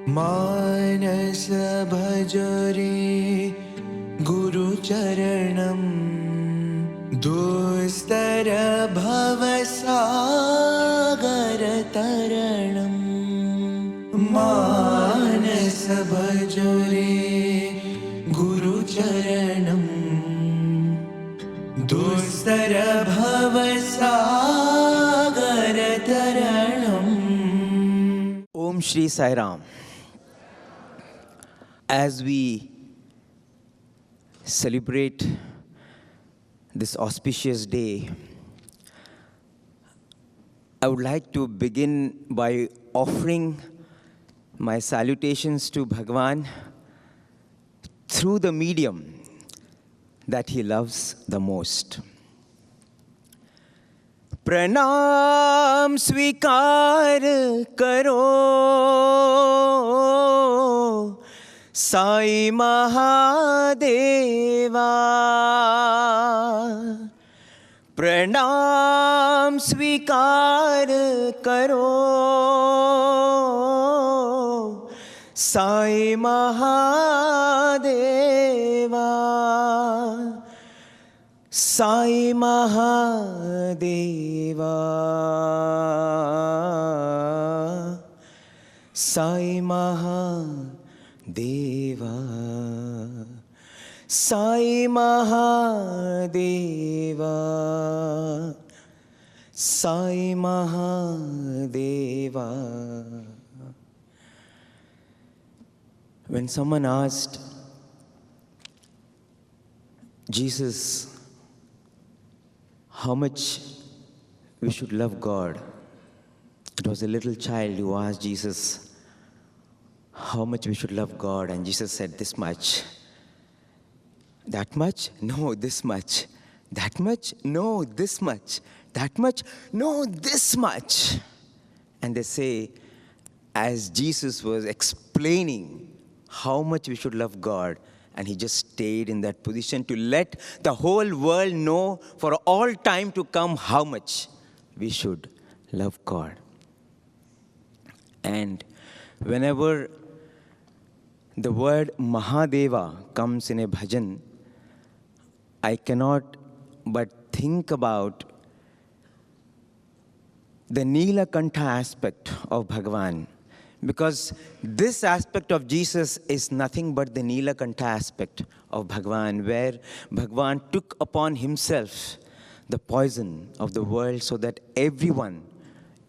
Manasa Bhajare Guru Charanam Dostara Bhavasagar Taranam. Manasa Bhajare Guru Charanam Dostara Bhavasagar Taranam. Om Shri Sairam. As we celebrate this auspicious day, I would like to begin by offering my salutations to Bhagavan through the medium that he loves the most. Pranam svikar karo Sai Mahadeva. Pranam svikar karo Sai Mahadeva. Sai Mahadeva. Sai Mahadeva. Sai Mahadeva. Sai Mahadeva. When someone asked Jesus how much we should love God, it was a little child who asked Jesus how much we should love God, and Jesus said, this much. That much? No, this much. That much? No, this much. That much? No, this much. And they say, as Jesus was explaining how much we should love God, and he just stayed in that position to let the whole world know for all time to come how much we should love God. And whenever the word Mahadeva comes in a bhajan, I cannot but think about the Nilakantha aspect of Bhagavan, because this aspect of Jesus is nothing but the Nilakantha aspect of Bhagavan, where Bhagavan took upon himself the poison of the world so that everyone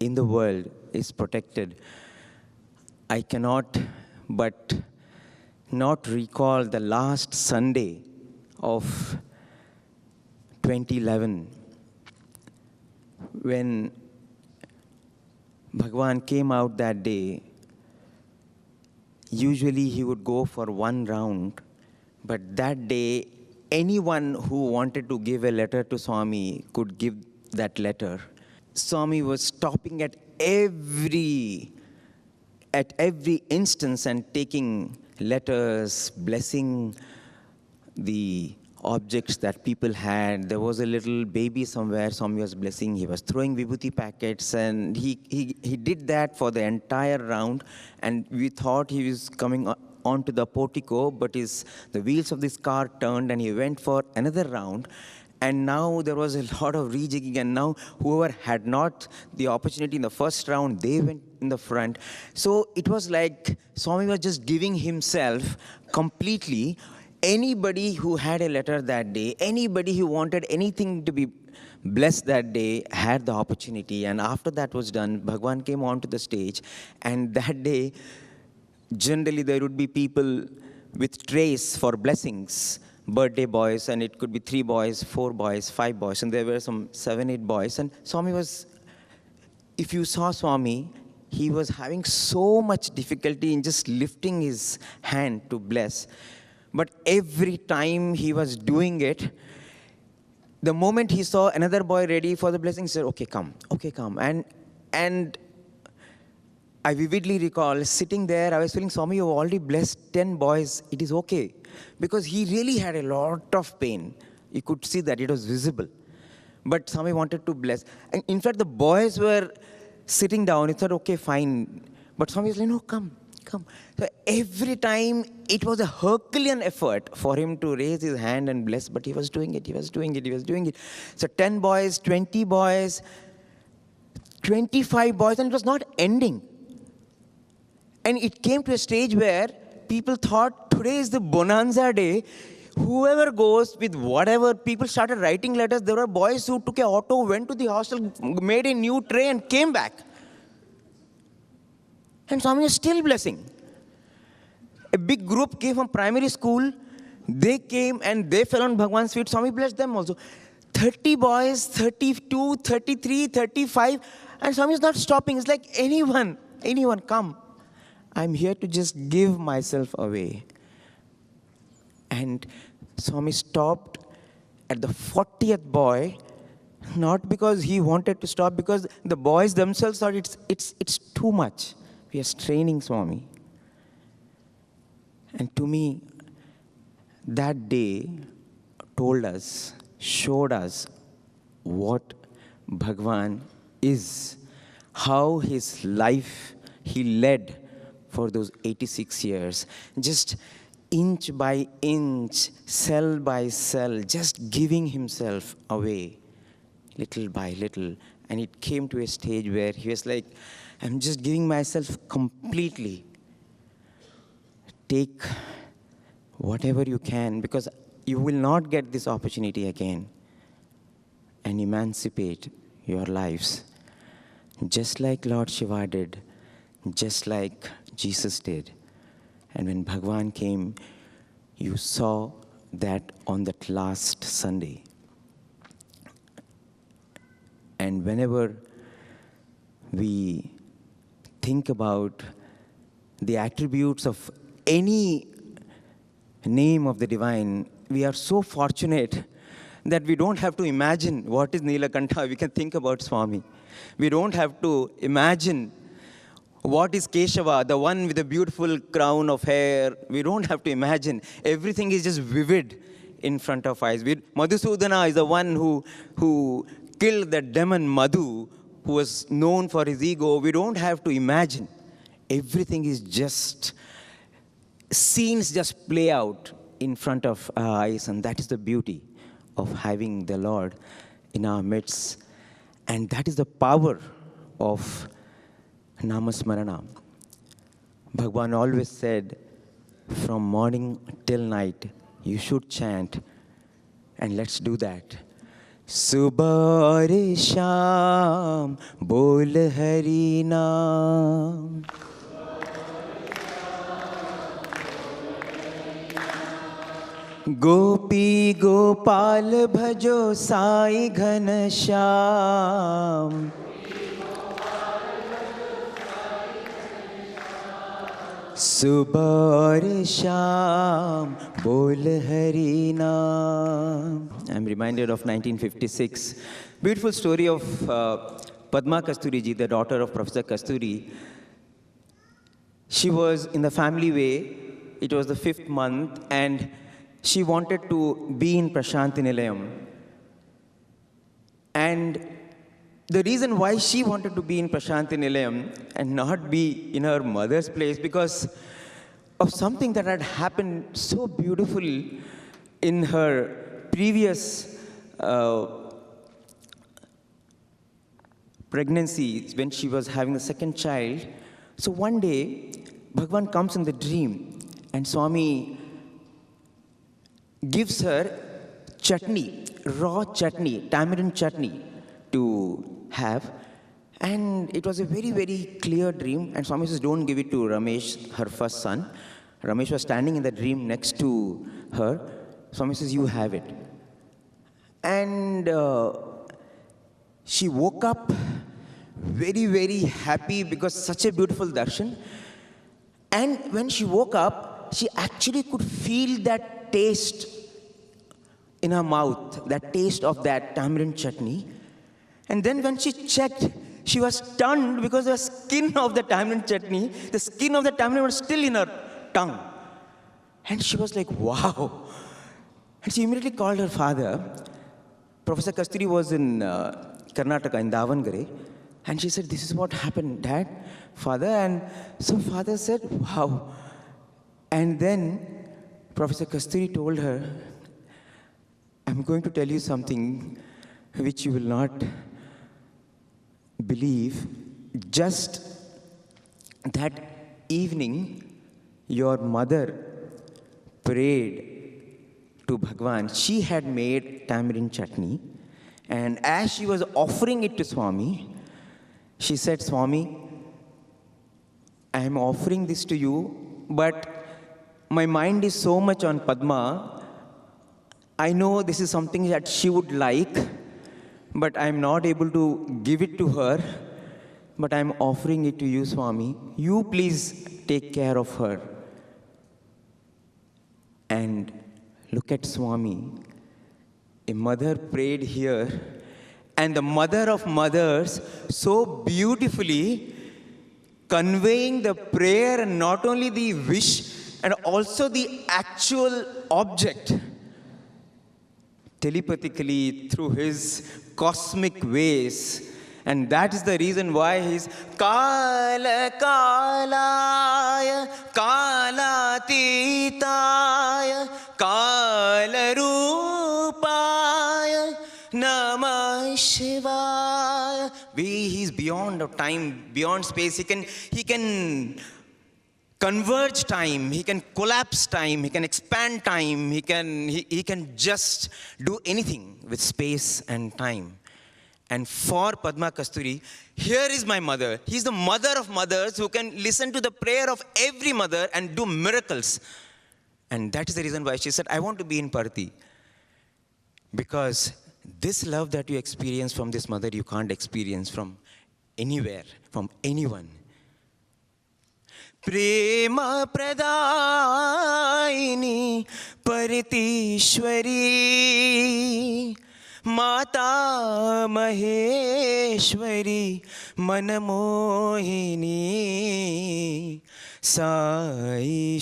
in the world is protected. I cannot but not recall the last Sunday of 2011 when Bhagavan came out that day. Usually he would go for one round, but that day anyone who wanted to give a letter to Swami could give that letter. Swami was stopping at every instance and taking letters, blessing the objects that people had. There was a little baby somewhere Swami was blessing. He was throwing vibhuti packets, and he did that for the entire round. And we thought he was coming onto the portico, but the wheels of this car turned and he went for another round. And now there was a lot of rejigging, and now whoever had not the opportunity in the first round, they went in the front. So it was like Swami was just giving himself completely. Anybody who had a letter that day, anybody who wanted anything to be blessed that day had the opportunity. And after that was done, Bhagavan came onto the stage, and that day, generally there would be people with trays for blessings, birthday boys, and it could be 3 boys, 4 boys, 5 boys, and there were some 7, 8 boys. And Swami was, if you saw Swami, he was having so much difficulty in just lifting his hand to bless. But every time he was doing it, the moment he saw another boy ready for the blessing, he said, okay, come. And I vividly recall sitting there, I was feeling, Swami, you've already blessed 10 boys, it is okay. Because he really had a lot of pain. You could see that, it was visible. But Swami wanted to bless. And in fact, the boys were sitting down. He said, okay, fine. But Swami was like, no, come. come. So every time it was a Herculean effort for him to raise his hand and bless, but he was doing it, he was doing it, he was doing it. So 10 boys, 20 boys, 25 boys, and it was not ending. And it came to a stage where people thought, today is the bonanza day. Whoever goes with whatever, people started writing letters. There were boys who took an auto, went to the hostel, made a new tray and came back. And Swami is still blessing. A big group came from primary school. They came and they fell on Bhagavan's feet. Swami blessed them also. 30 boys, 32, 33, 35. And Swami is not stopping. It's like anyone come. I'm here to just give myself away. And Swami stopped at the 40th boy, not because he wanted to stop, because the boys themselves thought it's too much. We are straining Swami. And to me, that day told us, showed us what Bhagavan is, how his life he led for those 86 years. Just inch by inch, cell by cell, just giving himself away, little by little. And it came to a stage where he was like, I'm just giving myself completely. Take whatever you can, because you will not get this opportunity again. And emancipate your lives. Just like Lord Shiva did, just like Jesus did. And when Bhagavan came, you saw that on that last Sunday. And whenever we think about the attributes of any name of the divine, we are so fortunate that we don't have to imagine what is Nilakantha. We can think about Swami. We don't have to imagine what is Keshava, the one with the beautiful crown of hair. We don't have to imagine. Everything is just vivid in front of us. Madhusudana is the one who killed the demon Madhu, who was known for his ego. We don't have to imagine. Everything is just, scenes just play out in front of our eyes, and that is the beauty of having the Lord in our midst. And that is the power of Namasmarana. Bhagavan always said, from morning till night, you should chant. And let's do that. Subah aur sham bol Hari naam. Gopi Gopal bhajo Sai Ghan Shyam. Subah aur sham bol Hari naam. I'm reminded of 1956. Beautiful story of Padma Kasturi ji, the daughter of Professor Kasturi. She was in the family way. It was the 5th month, and she wanted to be in Prashanthi Nilayam. And the reason why she wanted to be in Prashanthi Nilayam and not be in her mother's place, because of something that had happened so beautifully in her previous pregnancy, when she was having the 2nd child. So one day, Bhagavan comes in the dream, and Swami gives her chutney, raw chutney, tamarind chutney to have. And it was a very, very clear dream. And Swami says, don't give it to Ramesh, her first son. Ramesh was standing in the dream next to her. Swami says, you have it. And she woke up very, very happy, because such a beautiful darshan. And when she woke up, she actually could feel that taste in her mouth, that taste of that tamarind chutney. And then when she checked, she was stunned, because the skin of the tamarind chutney, the skin of the tamarind was still in her tongue. And she was like, wow. And she immediately called her father. Professor Kasturi was in Karnataka, in Davangere. And she said, this is what happened, Dad, Father. And so Father said, wow. And then Professor Kasturi told her, I'm going to tell you something which you will not believe. Just that evening, your mother prayed to Bhagavan. She had made tamarind chutney. And as she was offering it to Swami, she said, Swami, I am offering this to you, but my mind is so much on Padma. I know this is something that she would like, but I am not able to give it to her. But I am offering it to you, Swami. You please take care of her. And look at Swami. A mother prayed here, and the mother of mothers so beautifully conveying the prayer and not only the wish and also the actual object telepathically through his cosmic ways. And that is the reason why he's Kala Kalaya Kalatitaya Kala Rupaya Namah Shivaya. He's beyond of time, beyond space. He can converge time, he can collapse time, he can expand time, he can just do anything with space and time. And for Padma Kasturi, here is my mother. He's the mother of mothers who can listen to the prayer of every mother and do miracles. And that is the reason why she said, I want to be in Parthi. Because this love that you experience from this mother, you can't experience from anywhere, from anyone. Prema Pradaini Paritishwari Mata Maheshwari Manamohini Saishwari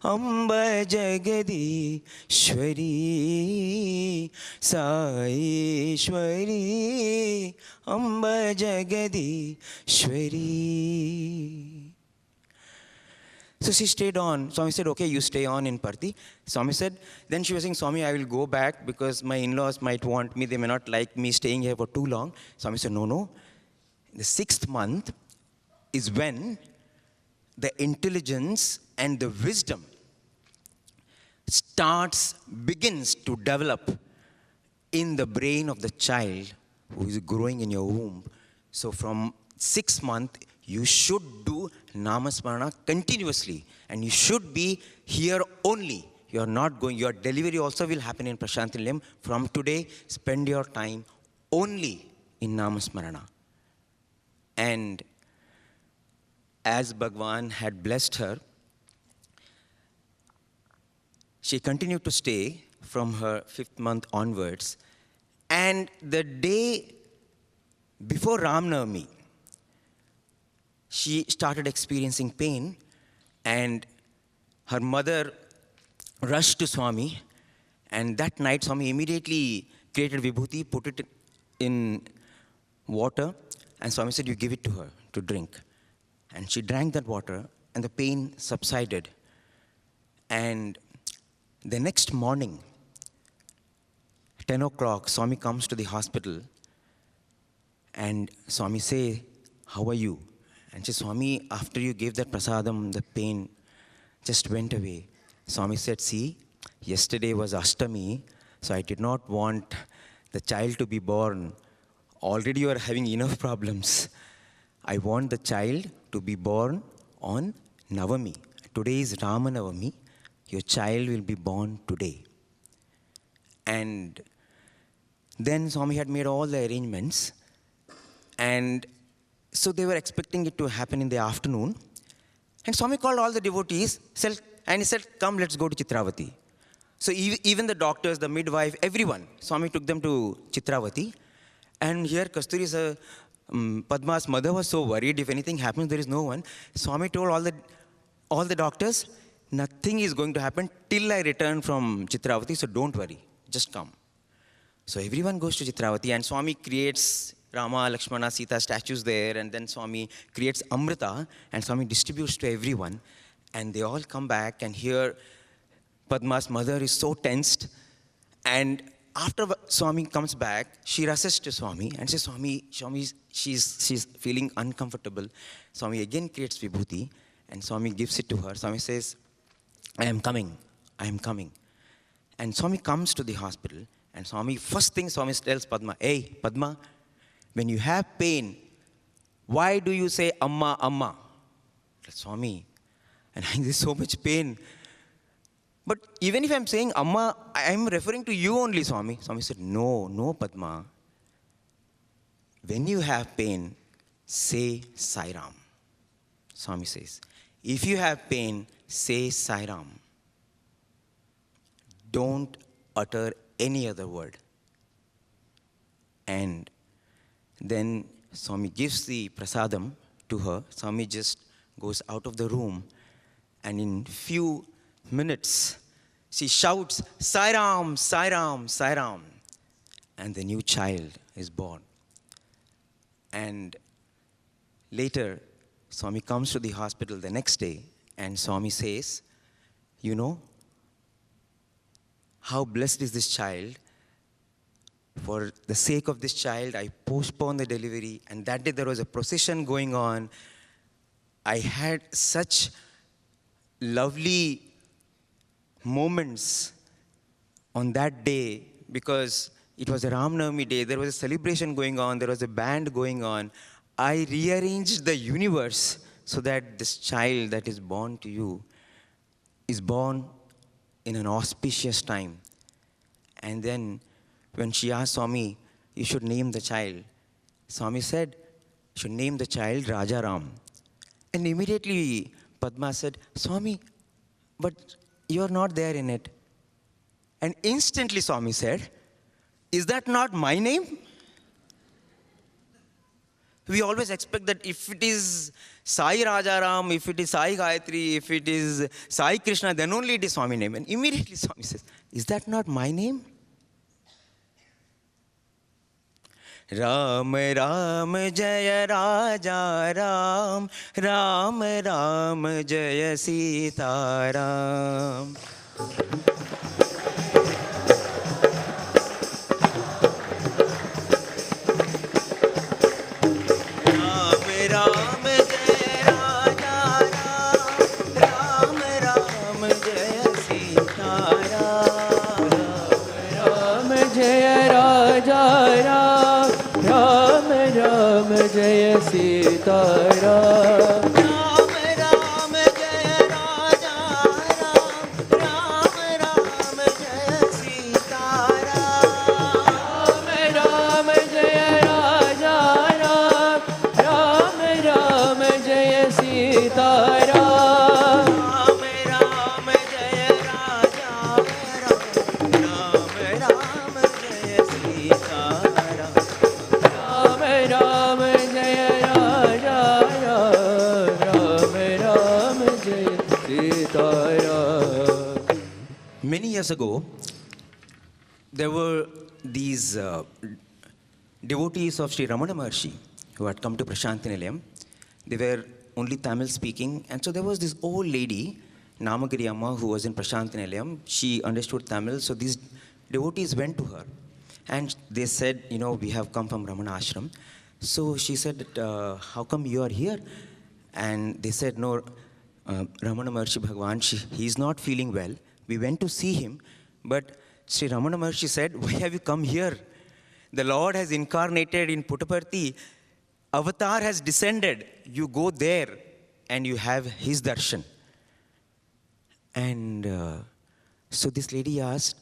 Amba Jagadishwari Saishwari Amba Jagadishwari. So she stayed on. Swami said, okay, you stay on in Parthi. Swami said, then she was saying, Swami, I will go back because my in-laws might want me. They may not like me staying here for too long. Swami said, no. The 6th month is when the intelligence and the wisdom begins to develop in the brain of the child who is growing in your womb. So from 6th month, you should do Namasmarana continuously. And you should be here only. You are not going. Your delivery also will happen in Prashanthi Nilayam. From today, spend your time only in Namasmarana. And as Bhagavan had blessed her, she continued to stay from her 5th month onwards. And the day before Ram Navami, she started experiencing pain, and her mother rushed to Swami, and that night Swami immediately created vibhuti, put it in water, and Swami said, you give it to her to drink. And she drank that water, and the pain subsided. And the next morning, 10 o'clock, Swami comes to the hospital, and Swami say, how are you? And she said, Swami, after you gave that prasadam, the pain just went away. Swami said, see, yesterday was Ashtami, so I did not want the child to be born. Already you are having enough problems. I want the child to be born on Navami. Today is Rama Navami. Your child will be born today. And then Swami had made all the arrangements. And so they were expecting it to happen in the afternoon. And Swami called all the devotees and he said, come, let's go to Chitravati. So even the doctors, the midwife, everyone, Swami took them to Chitravati. And here Kasturi's Padma's mother was so worried, if anything happens, there is no one. Swami told all the doctors, nothing is going to happen till I return from Chitravati, so don't worry, just come. So everyone goes to Chitravati, and Swami creates Rama, Lakshmana, Sita statues there, and then Swami creates Amrita, and Swami distributes to everyone, and they all come back, and here Padma's mother is so tensed, and after Swami comes back, she rushes to Swami and says, Swami, she's feeling uncomfortable. Swami again creates Vibhuti, and Swami gives it to her. Swami says, I am coming. And Swami comes to the hospital, and first thing Swami tells Padma, hey, Padma, when you have pain, why do you say Amma, Amma? Swami, and there's so much pain. But even if I'm saying Amma, I'm referring to you only, Swami. Swami said, no, Padma. When you have pain, say Sairam. Swami says, if you have pain, say Sairam. Don't utter any other word. And then Swami gives the prasadam to her. Swami just goes out of the room, and in few minutes, she shouts, Sairam, Sairam, Sairam. And the new child is born. And later, Swami comes to the hospital the next day, and Swami says, you know, how blessed is this child. For the sake of this child, I postponed the delivery, and that day there was a procession going on. I had such lovely moments on that day, because it was a Ram Navami day. There was a celebration going on. There was a band going on. I rearranged the universe so that this child that is born to you is born in an auspicious time. And then when she asked Swami, you should name the child, Swami said, you should name the child Raja Ram. And immediately Padma said, Swami, but you're not there in it. And instantly Swami said, is that not my name? We always expect that if it is Sai Rajaram, if it is Sai Gayatri, if it is Sai Krishna, then only it is Swami name. And immediately Swami says, is that not my name? Ram Ram Jaya Raja Ram, Ram Ram Jaya Sita Ram. Jaya Sitaram. Ram Ram Jaya Raja Ram, Ram Ram Jaya Sitaram. Ram Ram Jaya Raja Ram, Ram Ram Jaya Sitaram. Ram Ram Jaya Raja Ram, Ram Ram Jaya Sitaram. Ram Ram Jaya Raja Ram, Ram Ram Jaya Sitaram. Many years ago, there were these devotees of Sri Ramana Maharshi who had come to Prashanthi Nilayam. They were only Tamil speaking, and so there was this old lady, Namagiri Amma, who was in Prashanthi Nilayam. She understood Tamil, so these devotees went to her, and they said, you know, we have come from Ramana Ashram. So she said, how come you are here? And they said, no, Ramana Maharshi Bhagavan, he's not feeling well. We went to see him, but Sri Ramana Maharshi said, why have you come here? The Lord has incarnated in Puttaparthi. Avatar has descended. You go there and you have his darshan. And so this lady asked,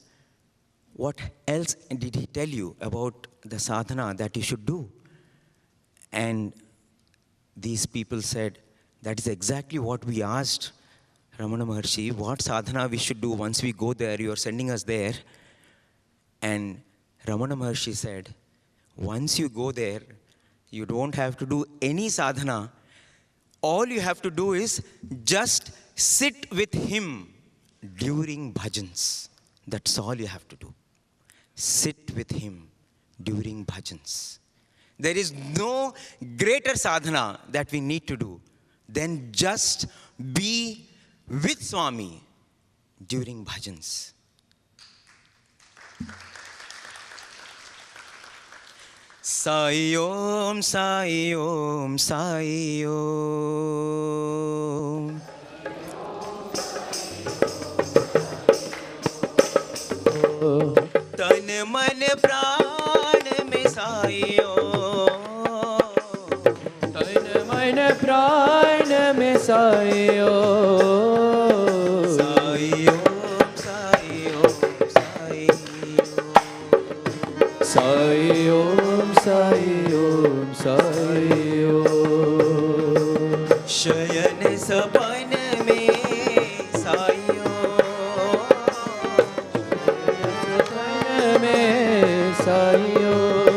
what else did he tell you about the sadhana that you should do? And these people said, that is exactly what we asked Ramana Maharshi, what sadhana we should do once we go there, you are sending us there. And Ramana Maharshi said, once you go there, you don't have to do any sadhana. All you have to do is just sit with him during bhajans. That's all you have to do. Sit with him during bhajans. There is no greater sadhana that we need to do than just be with Swami during bhajans. Sai Om, Sai Om, Sai Om. Tan man pran mein Sai Om. Tan man pran mein Sai Om. Sai Om, Sai Om, Sai Om. Sai Om, Sai Om, Sai Om. Shayan sapan mein Sai Om. Sapan mein Sai Om.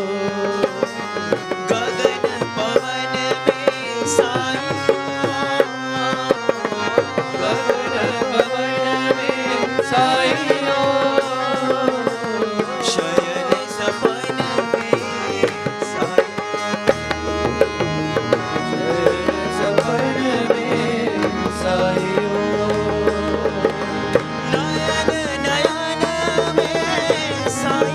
Gagan pavan mein Sai Om. Gagan pavan mein Sai Om. Shayan sapan mein Sai Sapan mein Sai Om. Nayan nayan mein Sai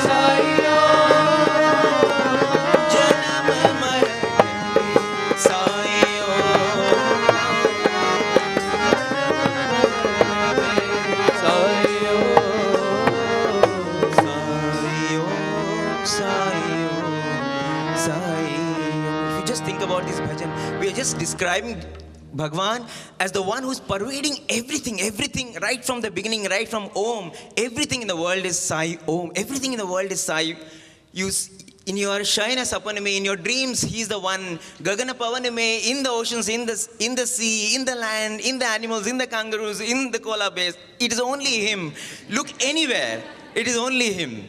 Sai Janam maran Sai If you just think about this bhajan, we are just describing Bhagavan as the one who's pervading everything, right from the beginning, right from Om. Everything in the world is Sai Om. Everything in the world is Sai. In your Shayana Sapaname, in your dreams, He's the one. Gagana Pavaname, in the oceans, in the sea, in the land, in the animals, in the kangaroos, in the koala bears. It is only Him. Look anywhere, it is only Him.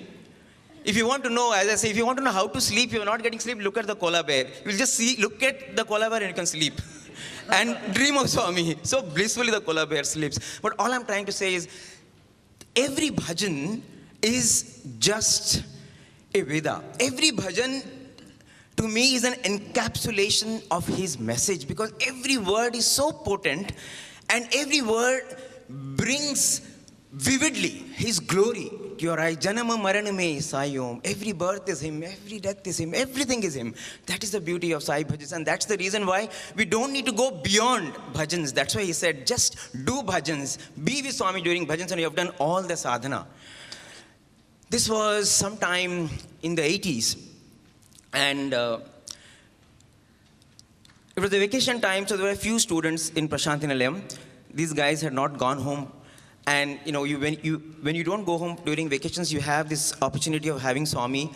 If you want to know, as I say, if you want to know how to sleep, you're not getting sleep, look at the koala bear. You'll just look at the koala bear and you can sleep. And dream of Swami. So blissfully the koala bear sleeps. But all I'm trying to say is, every bhajan is just a Veda. Every bhajan to me is an encapsulation of his message, because every word is so potent and every word brings vividly his glory to your eyes. Janama maraname Sai Om. Every birth is Him, every death is Him, everything is Him. That is the beauty of Sai Bhajans, and that's the reason why we don't need to go beyond bhajans. That's why he said, just do bhajans, be with Swami during bhajans, and you have done all the sadhana. This was sometime in the 80s, and it was the vacation time, so there were a few students in Prashanthi Nilayam. These guys had not gone home, and when you don't go home during vacations, you have this opportunity of having Swami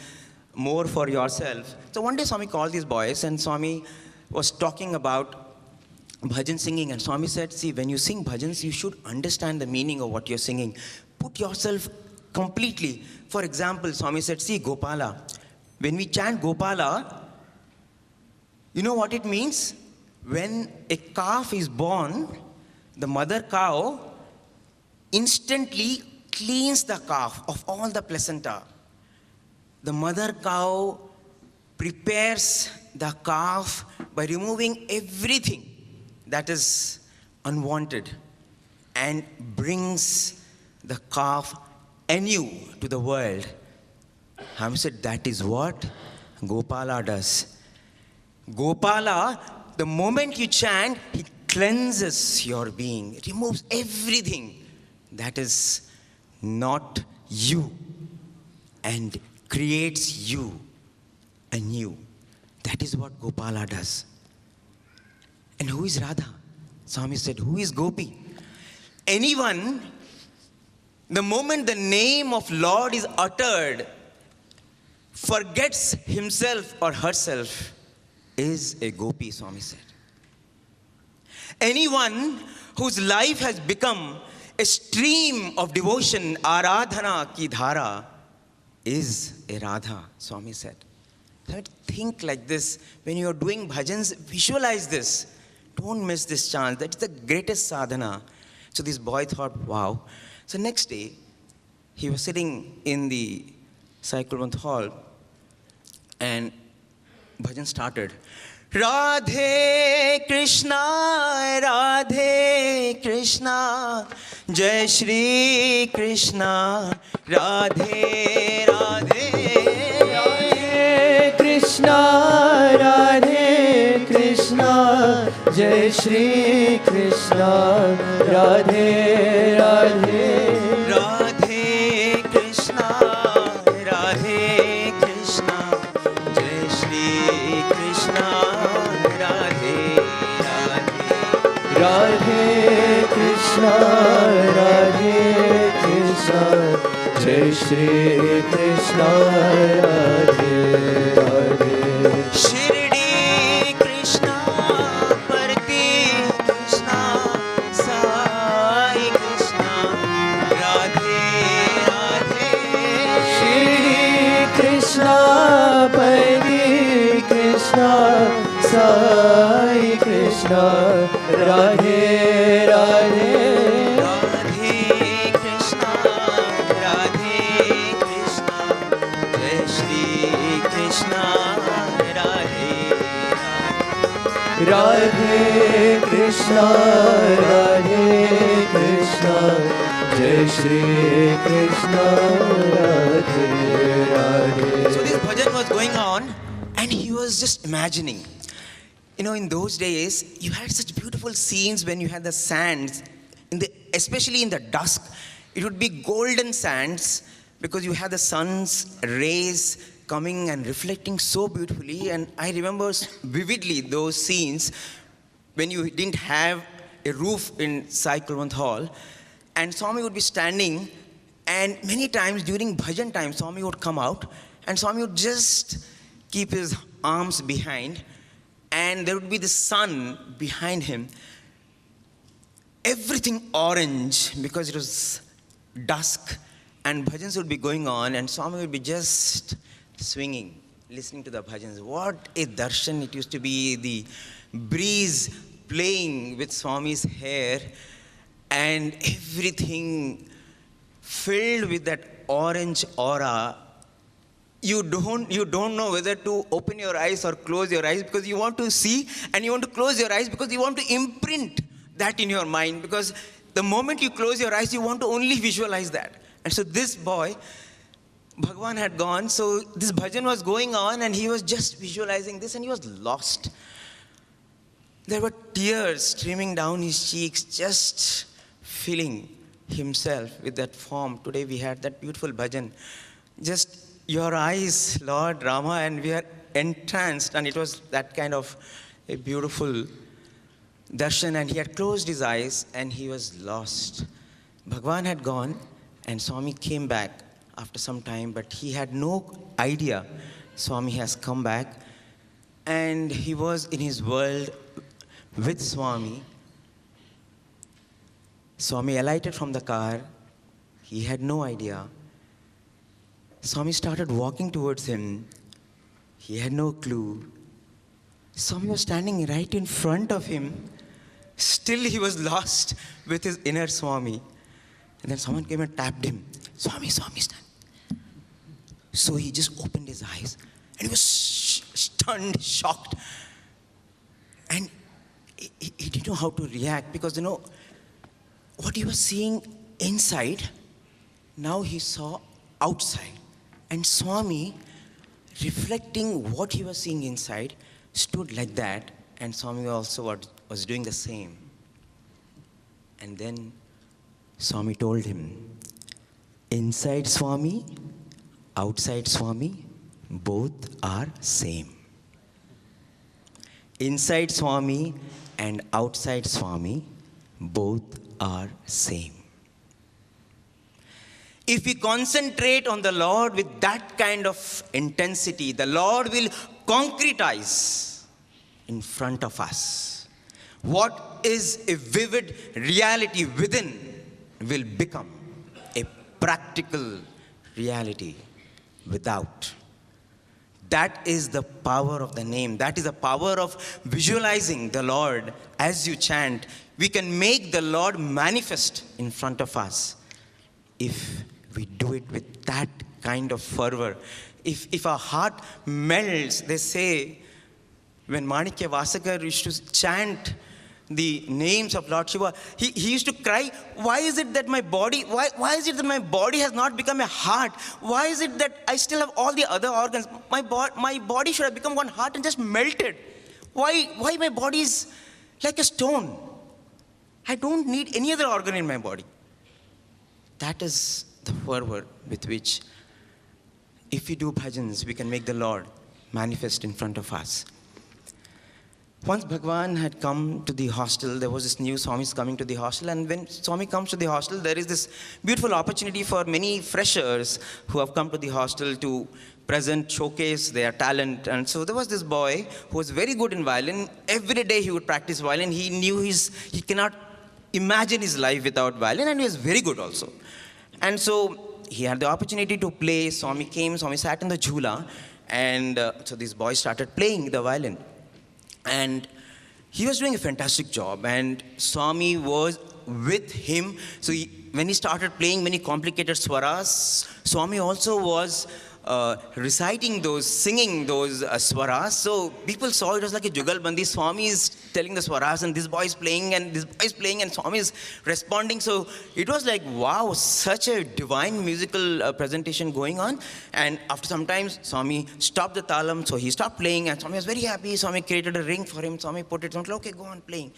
more for yourself. So one day Swami called these boys, and Swami was talking about bhajan singing, and Swami said, see, when you sing bhajans, you should understand the meaning of what you're singing. Put yourself completely. For example, Swami said, see, Gopala. When we chant Gopala, you know what it means? When a calf is born, the mother cow instantly cleans the calf of all the placenta. The mother cow prepares the calf by removing everything that is unwanted and brings the calf anew to the world. Swami said, that is what Gopala does. Gopala, the moment you chant, he cleanses your being, removes everything that is not you and creates you anew. That is what Gopala does. And who is Radha? Swami said, who is Gopi? Anyone, the moment the name of Lord is uttered, forgets himself or herself, is a Gopi, Swami said. Anyone whose life has become a stream of devotion, aradhana ki dhara, is a Radha, Swami said. So think like this. When you are doing bhajans, visualize this. Don't miss this chance. That is the greatest sadhana. So this boy thought, wow. So next day, he was sitting in the Sai hall, and bhajan started. Radhe Krishna, Radhe Krishna, Jai Shri Krishna, Radhe Radhe. Radhe Krishna, Radhe Krishna, Jai Shri Krishna, Radhe Radhe. Radhe Krishna, Radhe Krishna, Jai Shri Krishna, Radhe Radhe. Radhe Krishna, Radhe Krishna, Jai Shri Krishna, Radhe Radhe. Shirdi Krishna, Parti Krishna, Sai Krishna, Radhe Radhe. Shri Krishna, Parti Krishna, Sai Krishna, Radhe Radhe. Radhe Krishna, Radhe Krishna, Jai Shri Krishna, Radhe Radhe. Radhe Krishna, Radhe Krishna, Jai Shri Krishna, Radhe Radhe. So this bhajan was going on, and he was just imagining. You know, in those days, you had such beautiful scenes when you had the sands, especially in the dusk. It would be golden sands because you had the sun's rays coming and reflecting so beautifully. And I remember vividly those scenes when you didn't have a roof in Sai hall, and Swami would be standing, and many times during bhajan time, Swami would come out, and Swami would just keep his arms behind, and there would be the sun behind him. Everything orange because it was dusk, and bhajans would be going on, and Swami would be just swinging, listening to the bhajans. What a darshan it used to be, the breeze playing with Swami's hair, and everything filled with that orange aura. You don't know whether to open your eyes or close your eyes because you want to see, and you want to close your eyes because you want to imprint that in your mind, because the moment you close your eyes, you want to only visualize that. And so this boy, Bhagavan had gone, so this bhajan was going on, and he was just visualizing this, and he was lost. There were tears streaming down his cheeks, just feeling himself with that form. Today we had that beautiful bhajan. Just your eyes, Lord Rama, and we are entranced, and it was that kind of a beautiful darshan, and he had closed his eyes and he was lost. Bhagavan had gone, and Swami came back after some time, but he had no idea Swami has come back, and he was in his world with Swami. Swami alighted from the car. He had no idea. Swami started walking towards him. He had no clue. Swami was standing right in front of him. Still he was lost with his inner Swami. And then someone came and tapped him. Swami, Swami, stand. So he just opened his eyes, and he was stunned, shocked. And he didn't know how to react because, what he was seeing inside, now he saw outside. And Swami, reflecting what he was seeing inside, stood like that, and Swami also was doing the same. And then Swami told him, inside Swami, outside Swami, both are same. Inside Swami and outside Swami, both are same. If we concentrate on the Lord with that kind of intensity, the Lord will concretize in front of us. What is a vivid reality within will become a practical reality without. That is the power of the name. That is the power of visualizing the Lord as you chant. We can make the Lord manifest in front of us if we do it with that kind of fervor. If our heart melts, they say, when Manikya Vasakar used to chant the names of Lord Shiva, he used to cry, why is it that my body has not become a heart? Why is it that I still have all the other organs? My body should have become one heart and just melted. Why my body is like a stone? I don't need any other organ in my body. That is the fervor with which, if we do bhajans, we can make the Lord manifest in front of us. Once Bhagavan had come to the hostel, there was this new Swami coming to the hostel, and when Swami comes to the hostel, there is this beautiful opportunity for many freshers who have come to the hostel to present, showcase their talent. And so there was this boy who was very good in violin. Every day he would practice violin. He knew he cannot imagine his life without violin, and he was very good also. And so he had the opportunity to play. Swami came, Swami sat in the jhula, and so this boy started playing the violin. And he was doing a fantastic job, and Swami was with him. So when he started playing many complicated swaras, Swami also was singing those swaras. So people saw it was like a jugalbandi. Swami is telling the swaras, and this boy is playing, and Swami is responding. So it was like, wow, such a divine musical presentation going on. And after some time, Swami stopped the talam, so he stopped playing, and Swami was very happy. Swami created a ring for him. Swami put it on, okay, go on playing.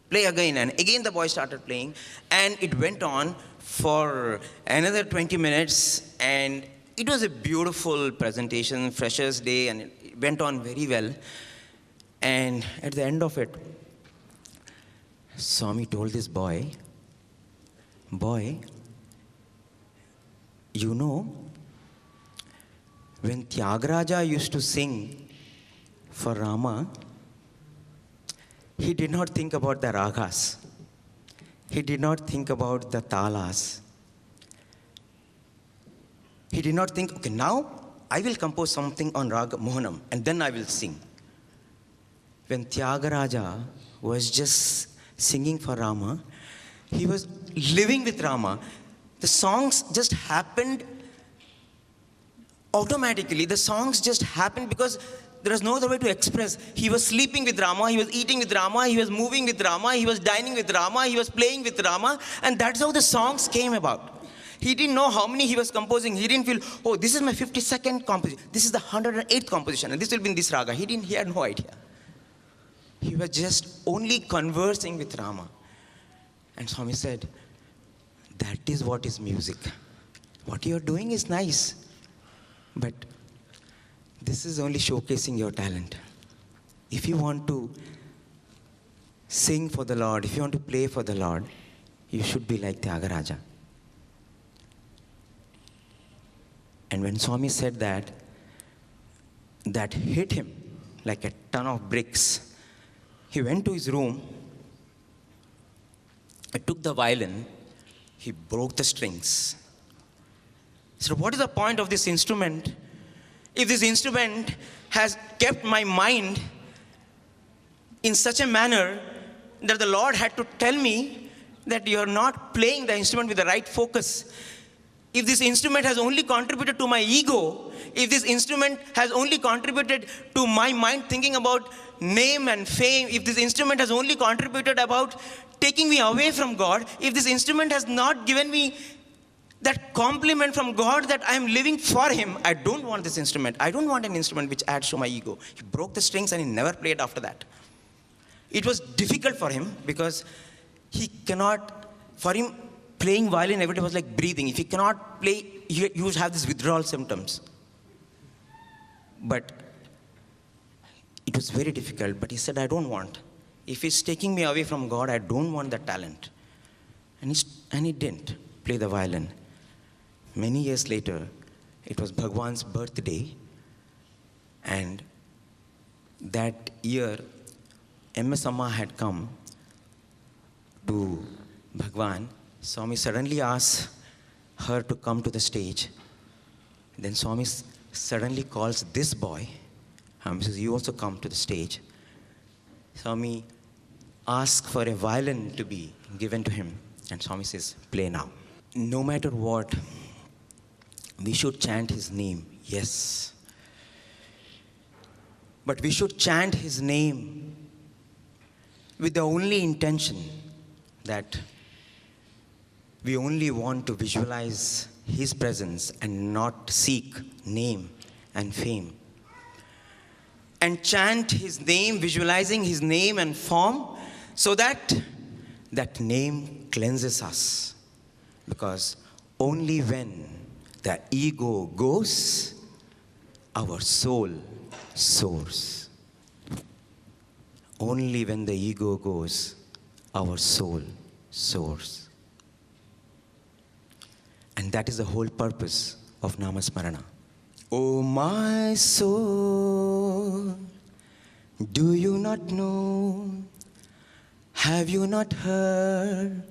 Play again. And again the boy started playing, and it went on for another 20 minutes, and it was a beautiful presentation, Freshers' Day, and it went on very well. And at the end of it, Swami told this boy, you know, when Tyagaraja used to sing for Rama, he did not think about the ragas. He did not think about the talas. He did not think, okay, now I will compose something on Raga Mohanam, and then I will sing. When Tyagaraja was just singing for Rama, he was living with Rama. The songs just happened automatically. The songs just happened because there was no other way to express. He was sleeping with Rama, he was eating with Rama, he was moving with Rama, he was dining with Rama, he was playing with Rama, and that's how the songs came about. He didn't know how many he was composing. He didn't feel, oh, this is my 52nd composition. This is the 108th composition, and this will be in this raga. He had no idea. He was just only conversing with Rama. And Swami said, that is what is music. What you're doing is nice, but this is only showcasing your talent. If you want to sing for the Lord, if you want to play for the Lord, you should be like Tyagaraja. And when Swami said that, that hit him like a ton of bricks. He went to his room, took the violin, he broke the strings. So what is the point of this instrument if this instrument has kept my mind in such a manner that the Lord had to tell me that you're not playing the instrument with the right focus? If this instrument has only contributed to my ego, if this instrument has only contributed to my mind thinking about name and fame, if this instrument has only contributed about taking me away from God, if this instrument has not given me that compliment from God that I am living for Him, I don't want this instrument. I don't want an instrument which adds to my ego. He broke the strings and he never played after that. It was difficult for him because he cannot, for him, playing violin every day was like breathing. If he cannot play, he would have these withdrawal symptoms. But it was very difficult. But he said, I don't want. If he's taking me away from God, I don't want that talent. And he didn't play the violin. Many years later, it was Bhagavan's birthday. And that year, MS Amma had come to Bhagavan. Swami suddenly asked her to come to the stage. Then Swami suddenly calls this boy. He says, you also come to the stage. Swami asks for a violin to be given to him. And Swami says, play now. No matter what, We should chant his name, yes. But we should chant his name with the only intention that we only want to visualize his presence and not seek name and fame. And chant his name, visualizing his name and form, so that that name cleanses us. Because only when the ego goes, our soul soars. Only when the ego goes, our soul soars. And that is the whole purpose of Namasmarana. Oh my soul, do you not know? Have you not heard?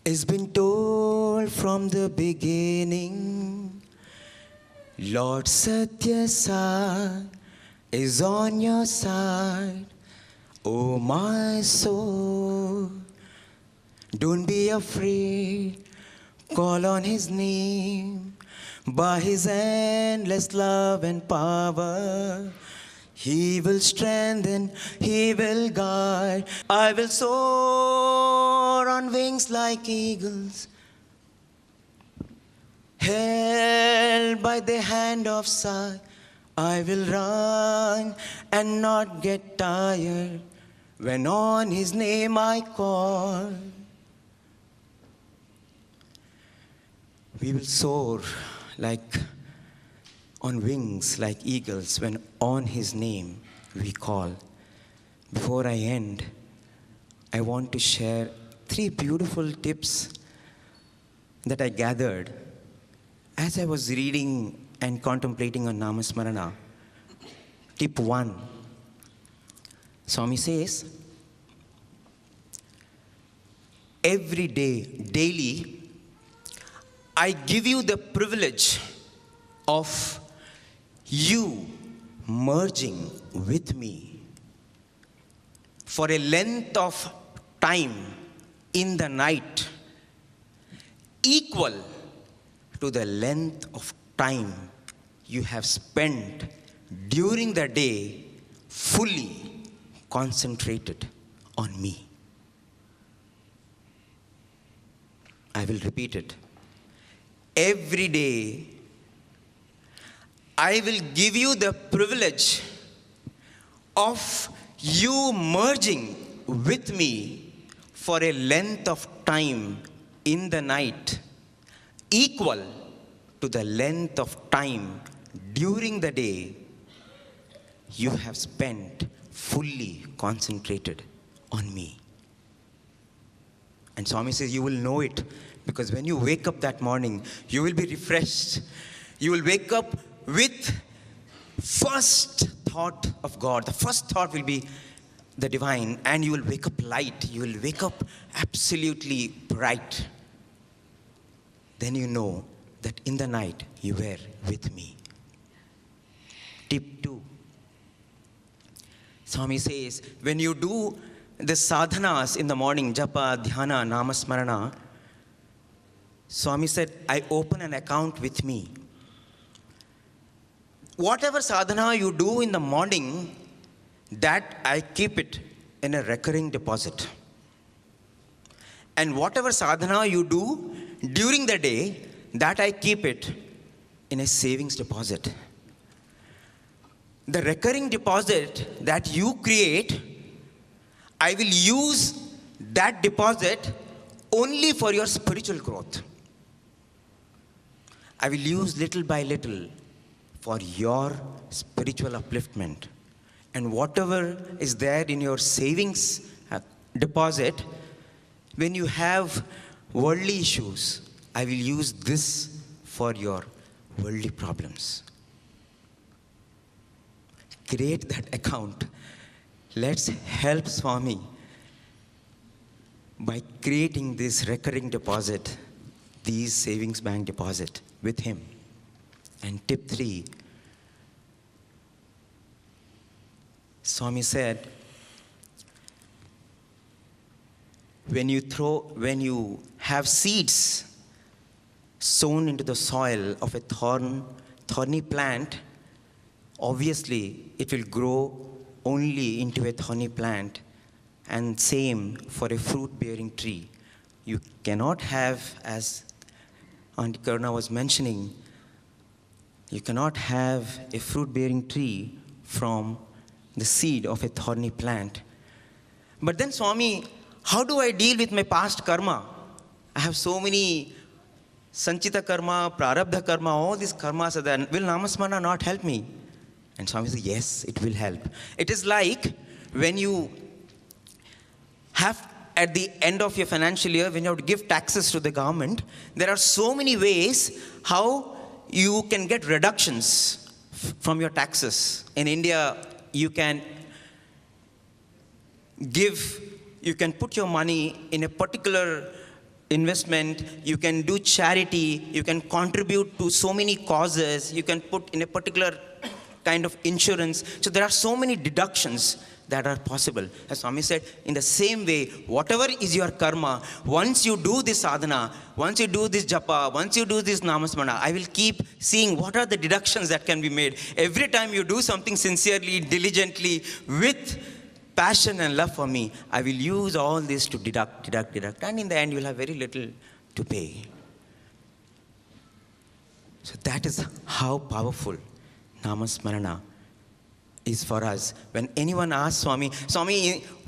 It's been told from the beginning. Lord Sathya Sai is on your side. Oh my soul, don't be afraid. Call on his name. By his endless love and power, he will strengthen, he will guide. I will soar on wings like eagles, held by the hand of Sai. I will run and not get tired when on his name I call. We will soar like on wings like eagles when on his name we call. Before I end, I want to share 3 beautiful tips that I gathered as I was reading and contemplating on Namasmarana. Tip 1. Swami says, every day, daily, I give you the privilege of you merging with me for a length of time in the night equal to the length of time you have spent during the day fully concentrated on me. I will repeat it. Every day, I will give you the privilege of you merging with me for a length of time in the night equal to the length of time during the day you have spent fully concentrated on me. And Swami says you will know it. Because when you wake up that morning, you will be refreshed. You will wake up with first thought of God. The first thought will be the divine, and you will wake up light. You will wake up absolutely bright. Then you know that in the night you were with me. Tip 2. Swami says, when you do the sadhanas in the morning, japa, dhyana, namasmarana, Swami said, I open an account with me. Whatever sadhana you do in the morning, that I keep it in a recurring deposit. And whatever sadhana you do during the day, that I keep it in a savings deposit. The recurring deposit that you create, I will use that deposit only for your spiritual growth. I will use little by little for your spiritual upliftment. And whatever is there in your savings deposit, when you have worldly issues, I will use this for your worldly problems. Create that account. Let's help Swami by creating this recurring deposit, these savings bank deposit with him. And tip 3, Swami said, when you have seeds sown into the soil of a thorny plant, obviously it will grow only into a thorny plant, and same for a fruit-bearing tree. You cannot have, as Auntie Karuna was mentioning, you cannot have a fruit-bearing tree from the seed of a thorny plant. But then, Swami, how do I deal with my past karma? I have so many sanchita karma, prarabdha karma, all these karmas are there. Will Namasmana not help me? And Swami says, yes, it will help. It is like when you have, at the end of your financial year, when you have to give taxes to the government, there are so many ways how you can get reductions from your taxes. In India, you can put your money in a particular investment, you can do charity, you can contribute to so many causes, you can put in a particular kind of insurance. So there are so many deductions that are possible. As Swami said, in the same way, whatever is your karma, once you do this sadhana, once you do this japa, once you do this namasmana, I will keep seeing what are the deductions that can be made. Every time you do something sincerely, diligently, with passion and love for me, I will use all this to deduct. And in the end, you will have very little to pay. So that is how powerful namasmarana is for us. When anyone asks Swami,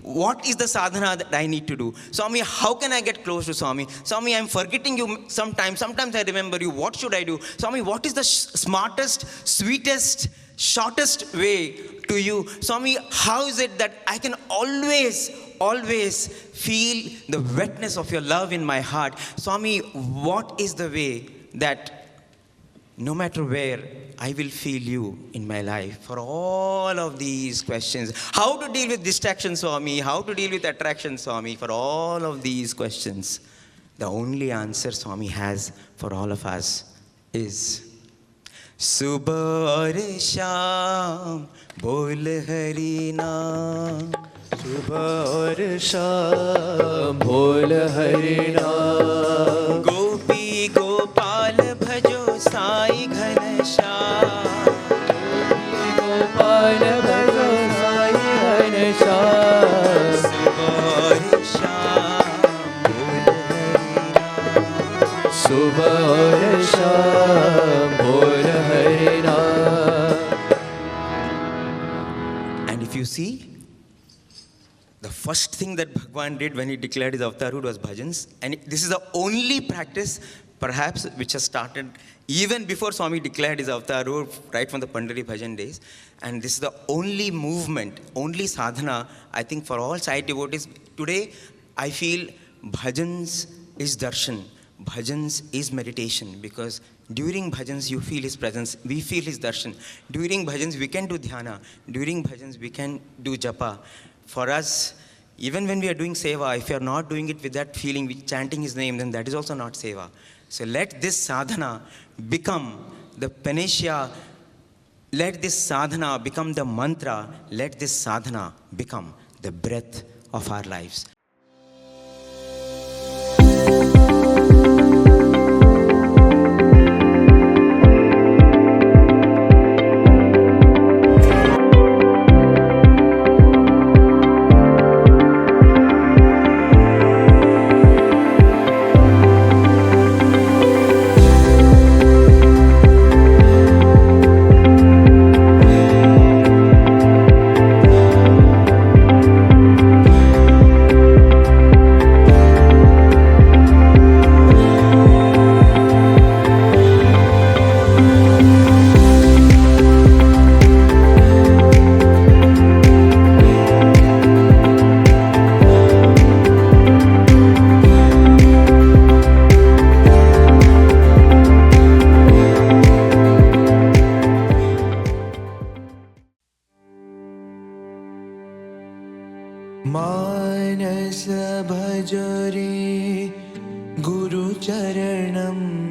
what is the sadhana that I need to do? Swami, how can I get close to Swami? Swami, I'm forgetting you sometimes. Sometimes I remember you. What should I do? Swami, what is the smartest, sweetest, shortest way to you? Swami, how is it that I can always feel the wetness of your love in my heart? Swami, what is the way that no matter where, I will feel you in my life? For all of these questions, how to deal with distraction, Swami, how to deal with attraction, Swami, for all of these questions, the only answer Swami has for all of us is Subah aur Sham bol Hari Naam. Subah aur Sham bol Hari Naam. Gopi Gopal bhajo Sai Ghanshyam. Gopal bhajo Sai Ghanshyam. Subah aur Sham bol Hari Naam. And if you see, the first thing that Bhagavan did when he declared his avatar was bhajans. And this is the only practice, perhaps, which has started even before Swami declared his avatar, right from the Pandari Bhajan days. And this is the only movement, only sadhana, I think, for all Sai devotees. Today, I feel bhajans is darshan. Bhajans is meditation, because during bhajans you feel his presence, we feel his darshan. During bhajans we can do dhyana. During bhajans we can do japa. For us, even when we are doing seva, if you are not doing it with that feeling, with chanting his name, then that is also not seva. So let this sadhana become the panacea. Let this sadhana become the mantra. Let this sadhana become the breath of our lives. Manasa Bhajare Guru Charanam.